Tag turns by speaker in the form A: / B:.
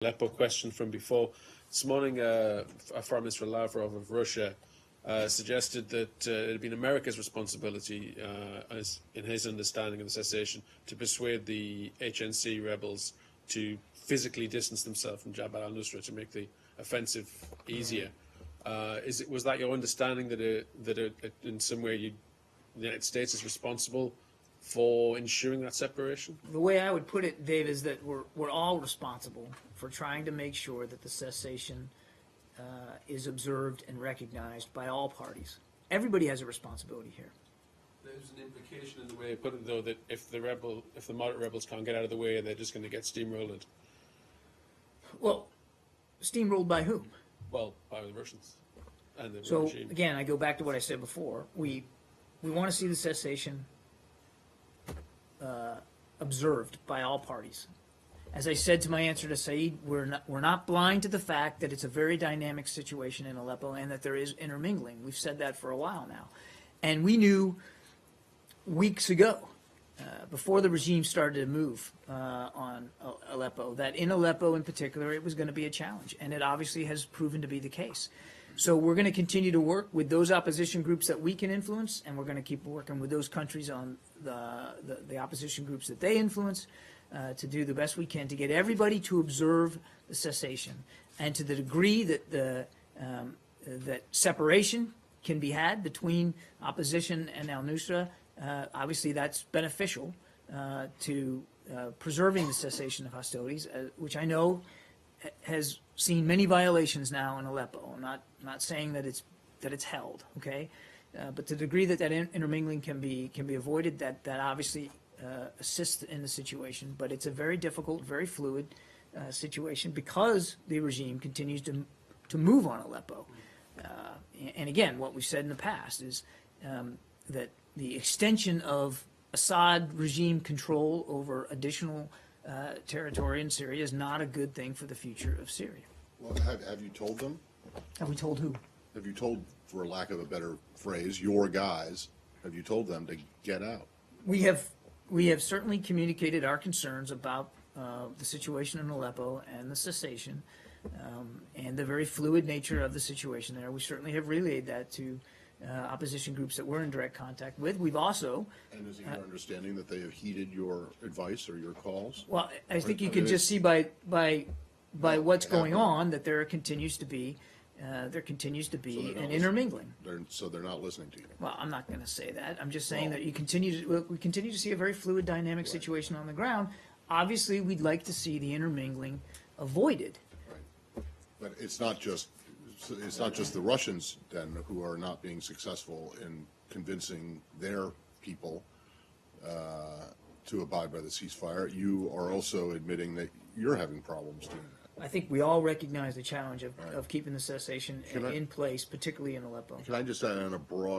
A: Aleppo question from before. This morning, Foreign Minister Lavrov of Russia suggested that it had been America's responsibility, as in his understanding of the cessation, to persuade the HNC rebels to physically distance themselves from Jebhat al-Nusra to make the offensive easier. Was that your understanding that in some way the United States is responsible for ensuring that separation?
B: The way I would put it, Dave, is that we're all responsible for trying to make sure that the cessation is observed and recognized by all parties. Everybody has a responsibility here.
A: There's an implication in the way you put it, though, that if the moderate rebels can't get out of the way, they're just going to get steamrolled.
B: Well, steamrolled by whom?
A: Well, by the Russians and the
B: So
A: regime.
B: again, I go back to what I said before. We want to see the cessation observed by all parties. As I said to my answer to Saeed, we're not blind to the fact that it's a very dynamic situation in Aleppo and that there is intermingling. We've said that for a while now. And we knew weeks ago, before the regime started to move on Aleppo, that in Aleppo in particular it was going to be a challenge. And it obviously has proven to be the case. So we're going to continue to work with those opposition groups that we can influence, and we're going to keep working with those countries on the opposition groups that they influence to do the best we can to get everybody to observe the cessation. And to the degree that that separation can be had between opposition and al-Nusra, obviously that's beneficial to preserving the cessation of hostilities, which I know has seen many violations now in Aleppo. I'm not saying that it's held, okay, but to the degree that intermingling can be avoided, that obviously assists in the situation. But it's a very difficult, very fluid situation because the regime continues to move on Aleppo. And again, what we've said in the past is that the extension of Assad regime control over additional territory in Syria is not a good thing for the future of Syria.
C: Well, have you told them?
B: Have we told who?
C: Have you told, for lack of a better phrase, your guys, have you told them to get out?
B: We have certainly communicated our concerns about the situation in Aleppo and the cessation and the very fluid nature of the situation there. We certainly have relayed that to opposition groups that we're in direct contact with. We've also...
C: And is it your understanding that they have heeded your advice or your calls?
B: Well, I think you can just see by what's going on that there continues to be an intermingling.
C: So they're not listening to you.
B: Well, I'm not going to say that. I'm just saying that we continue to see a very fluid, dynamic situation on the ground. Obviously, we'd like to see the intermingling avoided.
C: Right. But it's not just the Russians then who are not being successful in convincing their people to abide by the ceasefire. You are also admitting that you're having problems doing that.
B: I think we all recognize the challenge of keeping the cessation in place, particularly in Aleppo.
C: Can I just add on a broad